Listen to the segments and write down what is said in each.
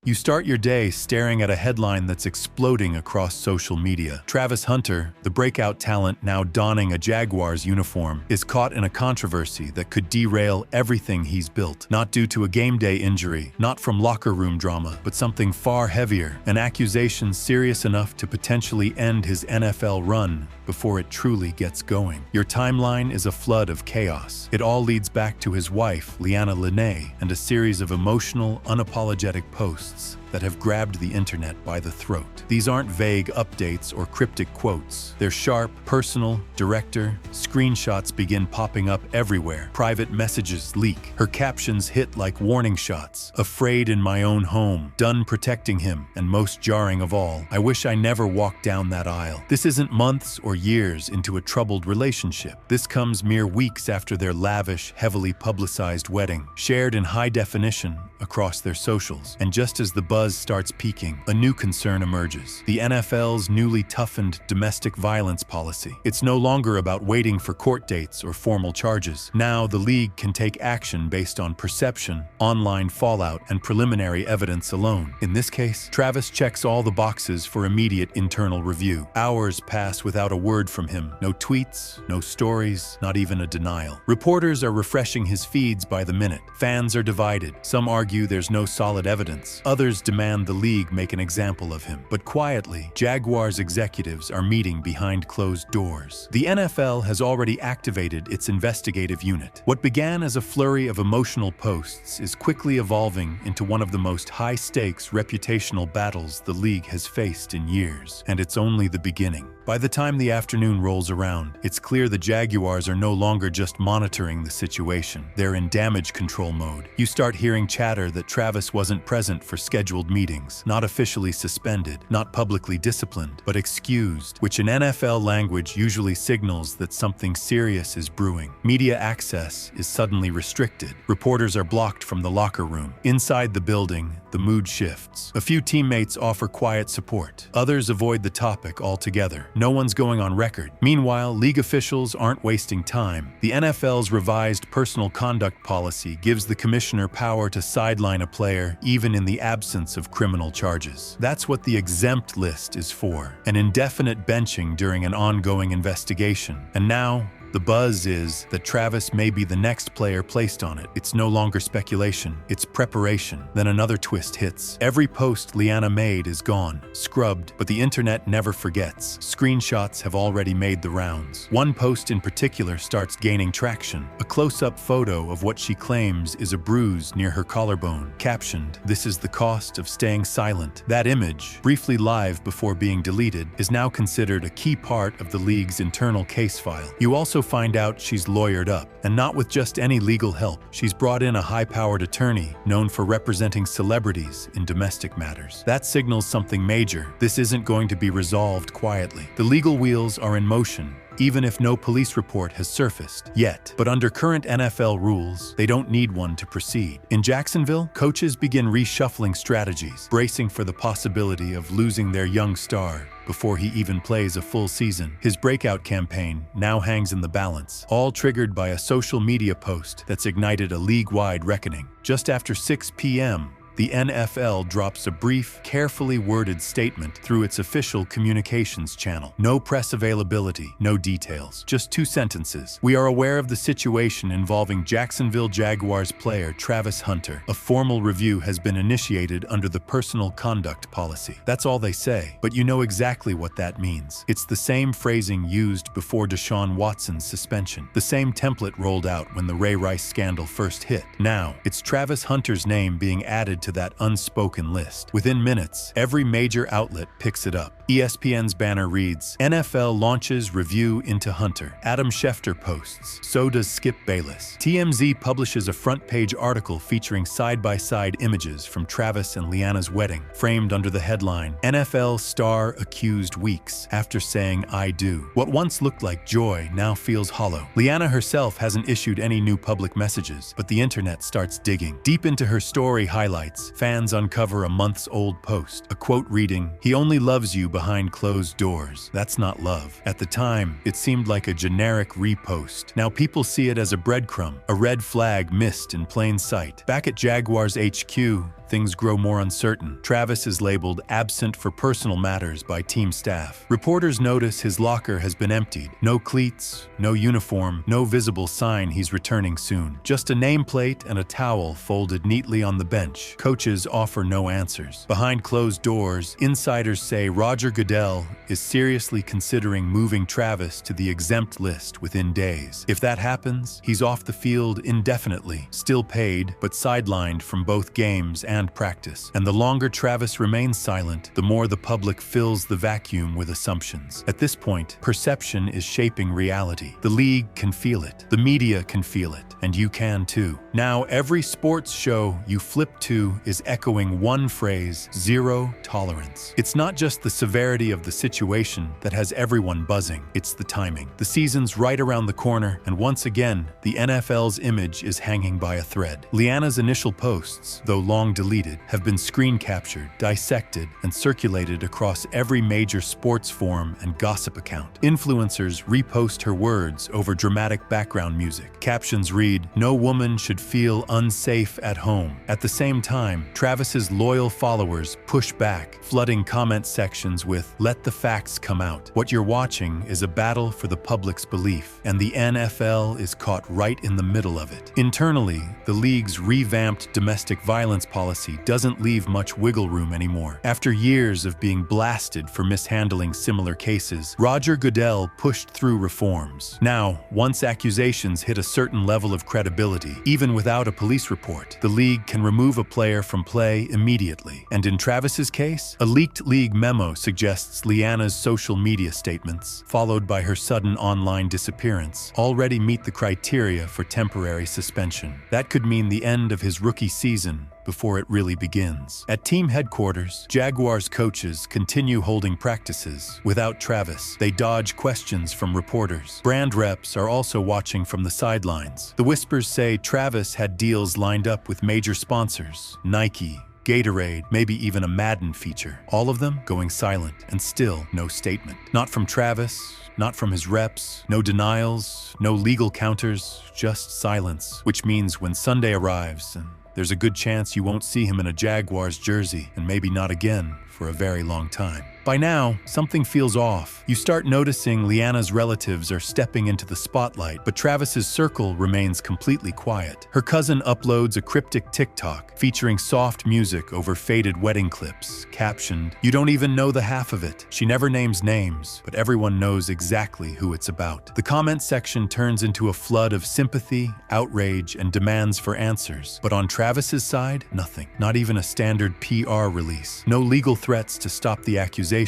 You start your day staring at a headline that's exploding across social media. Travis Hunter, the breakout talent now donning a Jaguars uniform, is caught in a controversy that could derail everything he's built. Not due to a game day injury, not from locker room drama, but something far heavier, an accusation serious enough to potentially end his NFL run before it truly gets going. Your timeline is a flood of chaos. It all leads back to his wife, Leanna Lenee, and a series of emotional, unapologetic posts that have grabbed the internet by the throat. These aren't vague updates or cryptic quotes. They're sharp, personal, director. Screenshots begin popping up everywhere. Private messages leak. Her captions hit like warning shots. Afraid in my own home. Done protecting him. And most jarring of all, I wish I never walked down that aisle. This isn't months or years into a troubled relationship. This comes mere weeks after their lavish, heavily publicized wedding, shared in high definition across their socials. And just as the buzz starts peaking, a new concern emerges. The NFL's newly toughened domestic violence policy. It's no longer about waiting for court dates or formal charges. Now the league can take action based on perception, online fallout, and preliminary evidence alone. In this case, Travis checks all the boxes for immediate internal review. Hours pass without a word from him. No tweets, no stories, not even a denial. Reporters are refreshing his feeds by the minute. Fans are divided. Some argue there's no solid evidence. Others demand the league make an example of him. But quietly, Jaguars executives are meeting behind closed doors. The NFL has already activated its investigative unit. What began as a flurry of emotional posts is quickly evolving into one of the most high-stakes reputational battles the league has faced in years. And it's only the beginning. By the time the afternoon rolls around, it's clear the Jaguars are no longer just monitoring the situation. They're in damage control mode. You start hearing chatter that Travis wasn't present for scheduled meetings, not officially suspended, not publicly disciplined, but excused, which in NFL language usually signals that something serious is brewing. Media access is suddenly restricted. Reporters are blocked from the locker room. Inside the building, the mood shifts. A few teammates offer quiet support. Others avoid the topic altogether. No one's going on record. Meanwhile, league officials aren't wasting time. The NFL's revised personal conduct policy gives the commissioner power to sideline a player even in the absence of criminal charges. That's what the exempt list is for, an indefinite benching during an ongoing investigation. And now, the buzz is that Travis may be the next player placed on it. It's no longer speculation, it's preparation. Then another twist hits. Every post Leanna made is gone, scrubbed, but the internet never forgets. Screenshots have already made the rounds. One post in particular starts gaining traction. A close-up photo of what she claims is a bruise near her collarbone, captioned, "This is the cost of staying silent." That image, briefly live before being deleted, is now considered a key part of the league's internal case file. You also find out she's lawyered up, and not with just any legal help. She's brought in a high-powered attorney known for representing celebrities in domestic matters. That signals something major. This isn't going to be resolved quietly. The legal wheels are in motion, even if no police report has surfaced yet. But under current NFL rules, they don't need one to proceed. In Jacksonville, coaches begin reshuffling strategies, bracing for the possibility of losing their young star before he even plays a full season. His breakout campaign now hangs in the balance, all triggered by a social media post that's ignited a league-wide reckoning. Just after 6 p.m., the NFL drops a brief, carefully worded statement through its official communications channel. No press availability, no details, just 2 sentences. "We are aware of the situation involving Jacksonville Jaguars player Travis Hunter. A formal review has been initiated under the personal conduct policy." That's all they say, but you know exactly what that means. It's the same phrasing used before Deshaun Watson's suspension, the same template rolled out when the Ray Rice scandal first hit. Now, it's Travis Hunter's name being added to that unspoken list. Within minutes, every major outlet picks it up. ESPN's banner reads, "NFL launches review into Hunter." Adam Schefter posts, so does Skip Bayless. TMZ publishes a front-page article featuring side-by-side images from Travis and Leanna's wedding, framed under the headline, "NFL star accused weeks after saying I do." What once looked like joy now feels hollow. Leanna herself hasn't issued any new public messages, but the internet starts digging. Deep into her story highlights, fans uncover a months-old post, a quote reading, "He only loves you behind closed doors." That's not love. At the time, it seemed like a generic repost. Now people see it as a breadcrumb, a red flag missed in plain sight. Back at Jaguars HQ, things grow more uncertain. Travis is labeled absent for personal matters by team staff. Reporters notice his locker has been emptied. No cleats, no uniform, no visible sign he's returning soon. Just a nameplate and a towel folded neatly on the bench. Coaches offer no answers. Behind closed doors, insiders say Roger Goodell is seriously considering moving Travis to the exempt list within days. If that happens, he's off the field indefinitely, still paid, but sidelined from both games and practice. And the longer Travis remains silent, the more the public fills the vacuum with assumptions. At this point, perception is shaping reality. The league can feel it, the media can feel it, and you can too. Now, every sports show you flip to is echoing one phrase: zero tolerance. It's not just the severity of the situation that has everyone buzzing, it's the timing. The season's right around the corner, and once again, the NFL's image is hanging by a thread. Leanna's initial posts, though long deleted, have been screen captured, dissected, and circulated across every major sports forum and gossip account. Influencers repost her words over dramatic background music. Captions read, "No woman should feel unsafe at home." At the same time, Travis's loyal followers push back, flooding comment sections with, "Let the facts come out. What you're watching is a battle for the public's belief, and the NFL is caught right in the middle of it." Internally, the league's revamped domestic violence policy doesn't leave much wiggle room anymore. After years of being blasted for mishandling similar cases, Roger Goodell pushed through reforms. Now, once accusations hit a certain level of credibility, even without a police report, the league can remove a player from play immediately. And in Travis's case, a leaked league memo suggests Leanna's social media statements, followed by her sudden online disappearance, already meet the criteria for temporary suspension. That could mean the end of his rookie season before it really begins. At team headquarters, Jaguars coaches continue holding practices. Without Travis, they dodge questions from reporters. Brand reps are also watching from the sidelines. The whispers say Travis had deals lined up with major sponsors: Nike, Gatorade, maybe even a Madden feature. All of them going silent, and still no statement. Not from Travis, not from his reps, no denials, no legal counters, just silence. Which means when Sunday arrives, and there's a good chance you won't see him in a Jaguars jersey, and maybe not again for a very long time. By now, something feels off. You start noticing Leanna's relatives are stepping into the spotlight, but Travis's circle remains completely quiet. Her cousin uploads a cryptic TikTok featuring soft music over faded wedding clips, captioned, "You don't even know the half of it." She never names names, but everyone knows exactly who it's about. The comment section turns into a flood of sympathy, outrage, and demands for answers. But on Travis's side, nothing. Not even a standard PR release. No legal threats to stop the accusation.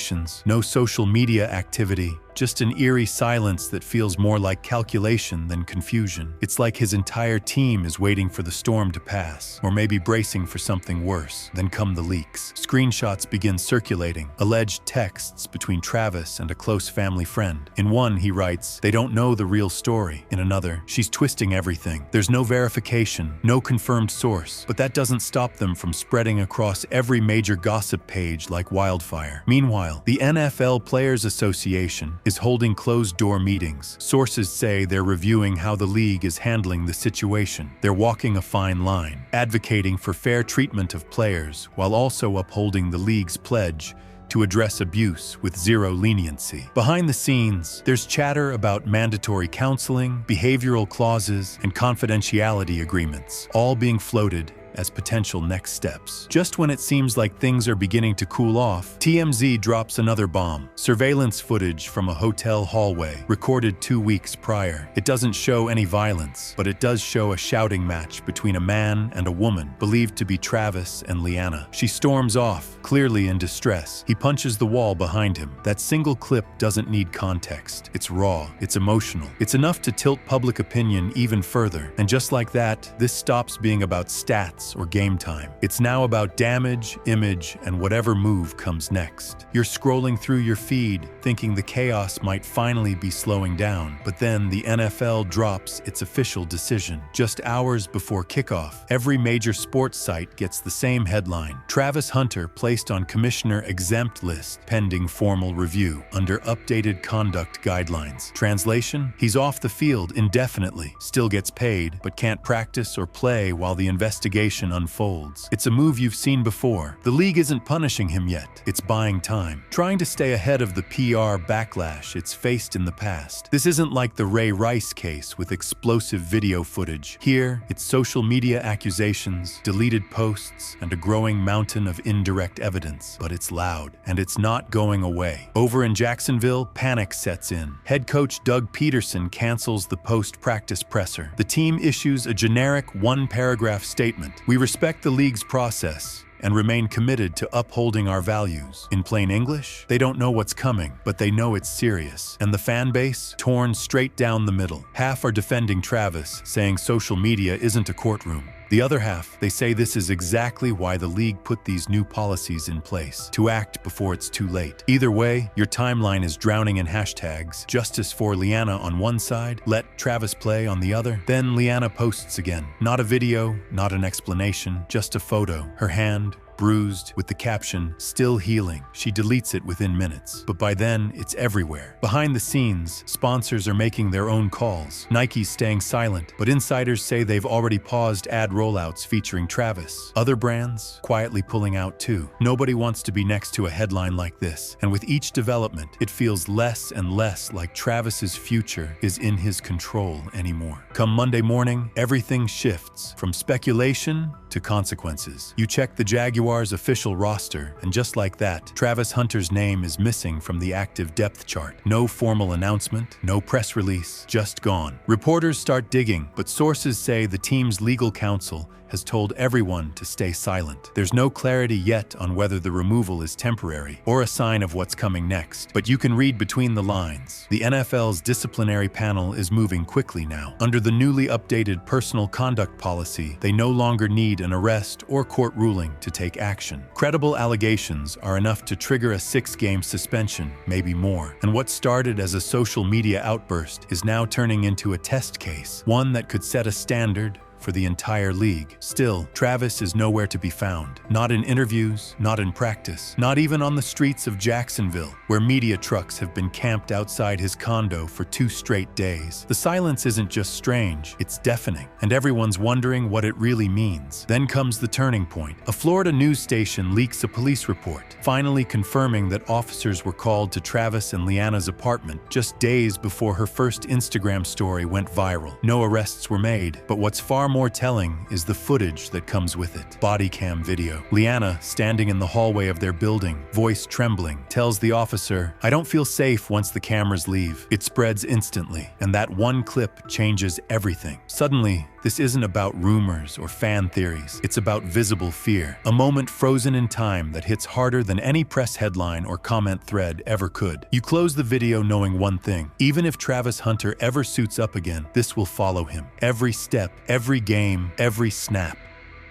No social media activity, just an eerie silence that feels more like calculation than confusion. It's like his entire team is waiting for the storm to pass, or maybe bracing for something worse. Then come the leaks. Screenshots begin circulating, alleged texts between Travis and a close family friend. In one, he writes, "They don't know the real story." In another, "She's twisting everything. There's no verification, no confirmed source." But that doesn't stop them from spreading across every major gossip page like wildfire. Meanwhile, the NFL Players Association is holding closed-door meetings. Sources say they're reviewing how the league is handling the situation. They're walking a fine line, advocating for fair treatment of players while also upholding the league's pledge to address abuse with zero leniency. Behind the scenes, there's chatter about mandatory counseling, behavioral clauses, and confidentiality agreements, all being floated as potential next steps. Just when it seems like things are beginning to cool off, TMZ drops another bomb. Surveillance footage from a hotel hallway, recorded 2 weeks prior. It doesn't show any violence, but it does show a shouting match between a man and a woman, believed to be Travis and Leanna. She storms off, clearly in distress. He punches the wall behind him. That single clip doesn't need context. It's raw, it's emotional. It's enough to tilt public opinion even further. And just like that, this stops being about stats or game time. It's now about damage, image, and whatever move comes next. You're scrolling through your feed, thinking the chaos might finally be slowing down, but then the NFL drops its official decision. Just hours before kickoff, every major sports site gets the same headline: Travis Hunter placed on commissioner exempt list pending formal review under updated conduct guidelines. Translation: he's off the field indefinitely, still gets paid, but can't practice or play while the investigation investigation unfolds. It's a move you've seen before. The league isn't punishing him yet. It's buying time, trying to stay ahead of the PR backlash it's faced in the past. This isn't like the Ray Rice case with explosive video footage. Here, it's social media accusations, deleted posts, and a growing mountain of indirect evidence. But it's loud, and it's not going away. Over in Jacksonville, panic sets in. Head coach Doug Peterson cancels the post-practice presser. The team issues a generic one-paragraph statement. We respect the league's process and remain committed to upholding our values. In plain English, they don't know what's coming, but they know it's serious. And the fan base, torn straight down the middle. Half are defending Travis, saying social media isn't a courtroom. The other half, they say this is exactly why the league put these new policies in place, to act before it's too late. Either way, your timeline is drowning in hashtags. Justice for Leanna on one side, let Travis play on the other. Then Leanna posts again. Not a video, not an explanation, just a photo. Her hand, bruised, with the caption, "Still healing." She deletes it within minutes, but by then, it's everywhere. Behind the scenes, sponsors are making their own calls. Nike's staying silent, but insiders say they've already paused ad rollouts featuring Travis. Other brands quietly pulling out too. Nobody wants to be next to a headline like this, and with each development, it feels less and less like Travis's future is in his control anymore. Come Monday morning, everything shifts, from speculation to consequences. You check the Jaguars' official roster, and just like that, Travis Hunter's name is missing from the active depth chart. No formal announcement, no press release, just gone. Reporters start digging, but sources say the team's legal counsel has told everyone to stay silent. There's no clarity yet on whether the removal is temporary or a sign of what's coming next, but you can read between the lines. The NFL's disciplinary panel is moving quickly now. Under the newly updated personal conduct policy, they no longer need an arrest or court ruling to take action. Credible allegations are enough to trigger a 6-game suspension, maybe more. And what started as a social media outburst is now turning into a test case, one that could set a standard for the entire league. Still, Travis is nowhere to be found. Not in interviews, not in practice, not even on the streets of Jacksonville, where media trucks have been camped outside his condo for 2 straight days. The silence isn't just strange, it's deafening, and everyone's wondering what it really means. Then comes the turning point. A Florida news station leaks a police report, finally confirming that officers were called to Travis and Leanna's apartment just days before her first Instagram story went viral. No arrests were made, but what's far more telling is the footage that comes with it. Body cam video. Leanna, standing in the hallway of their building, voice trembling, tells the officer, "I don't feel safe once the cameras leave." It spreads instantly, and that one clip changes everything. Suddenly, this isn't about rumors or fan theories. It's about visible fear. A moment frozen in time that hits harder than any press headline or comment thread ever could. You close the video knowing one thing. Even if Travis Hunter ever suits up again, this will follow him. Every step, every game, every snap.